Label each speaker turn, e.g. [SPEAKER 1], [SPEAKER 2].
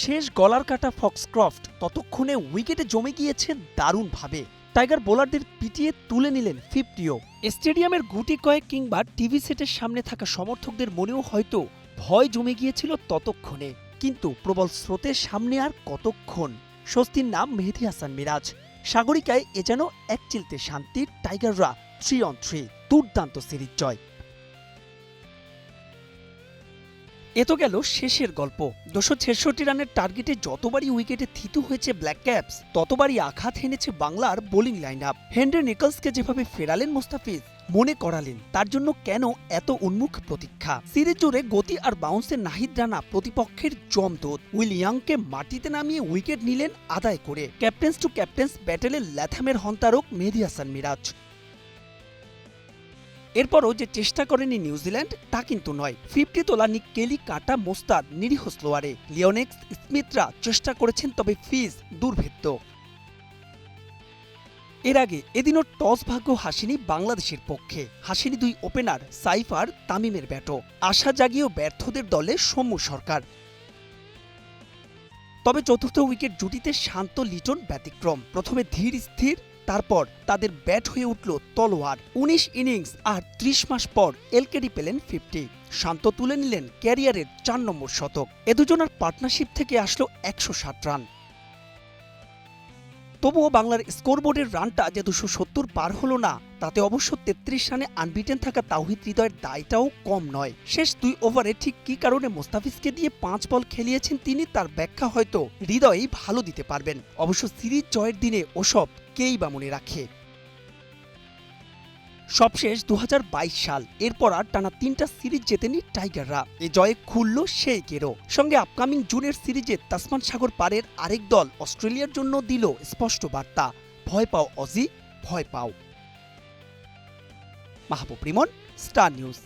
[SPEAKER 1] শেষ গলার কাটা ফক্সক্রফট ততক্ষণে উইকেটে জমে গিয়েছেন দারুণভাবে। টাইগার বোলারদের পিটিয়ে তুলে নিলেন 50ও। স্টেডিয়ামের গুটি কয়েক কিংবা টিভি সেটের সামনে থাকা সমর্থকদের মনেও হয়তো ভয় জমে গিয়েছিল ততক্ষণে। কিন্তু প্রবল স্রোতের সামনে আর কতক্ষণ। স্বস্তির নাম মেহেদী হাসান মিরাজ। সাগরিকায় এ যেন এক চিলতে শান্তির। টাইগাররা 3-on-3 দুর্দান্ত সিরিজ জয়। এ তো গেল শেষের গল্প। 266 রানের টার্গেটে যতবারই উইকেটে থিতু হয়েছে ব্ল্যাক ক্যাপস, ততবারই আঘাত হেনেছে বাংলার বোলিং লাইন আপ। হেনরি নিকলসকে যেভাবে ফেরালেন মোস্তাফিজ, মনে করালেন তার জন্য কেন এত উন্মুখ প্রতীক্ষা। সিরিজ জুড়ে গতি আর বাউন্সে নাহিদ রানা প্রতিপক্ষের জমদূত। উইল ইয়াংকে মাটিতে নামিয়ে উইকেট নিলেন আদায় করে। ক্যাপ্টেন্স টু ক্যাপ্টেন্স ব্যাটেলে ল্যাথামের হন্তারক মেহেদী হাসান মিরাজ। এরপরও যে চেষ্টা করেনি নিউজিল্যান্ড তা কিন্তু নয়। 50 তোলা নিক কেলি, কাটা মোস্তাদ নিরীহ স্লোয়ারে। লিওনেক্স স্মিথরা চেষ্টা করেছেন, তবে ফিজ দুর্ভেদ্য। এর আগে এদিনও টস ভাগ্য হাসেনি বাংলাদেশের পক্ষে। হাসেনি দুই ওপেনার সাইফ আর তামিমের ব্যাটও। আশা জাগিয়েও ব্যর্থদের দলে সৌম্য সরকার। তবে চতুর্থ উইকেট জুটিতে শান্ত লিটন ব্যতিক্রম। প্রথমে ধীর স্থির, তারপর তাদের ব্যাট হয়ে উঠল তলোয়ার। 19 ইনিংস আর 30 মাস পর এলকেডি পেলেন 50। শান্ত তুলে নিলেন ক্যারিয়ারের 4 নম্বর শতক। এ দুজনের পার্টনারশিপ থেকে আসলো 160 রান। তবুও বাংলার স্কোরবোর্ডের রানটা যে 270 পার হলো না, তাতে অবশ্য 33 রানে আনবিটেন থাকা তাওহিদ হৃদয়ের দায়টাও কম নয়। শেষ 2 ওভারে ঠিক কী কারণে মোস্তাফিজকে দিয়ে 5 বল খেলিয়েছেন তিনি, তার ব্যাখ্যা হয়তো হৃদয়ই ভালো দিতে পারবেন। অবশ্য সিরিজ জয়ের দিনে ওসব কেই বা মনে রাখে। সবশেষ 2022 সাল। এরপর আর টানা 3টা সিরিজ জেতেনি টাইগাররা। এ জয়ে খুলল সেই গেরো। সঙ্গে আপকামিং জুনের সিরিজে তাসমান সাগর পারের আরেক দল অস্ট্রেলিয়ার জন্য দিল স্পষ্ট বার্তা, ভয় পাও অজি, ভয় পাও। মাহবুব রিমন, স্টার নিউজ।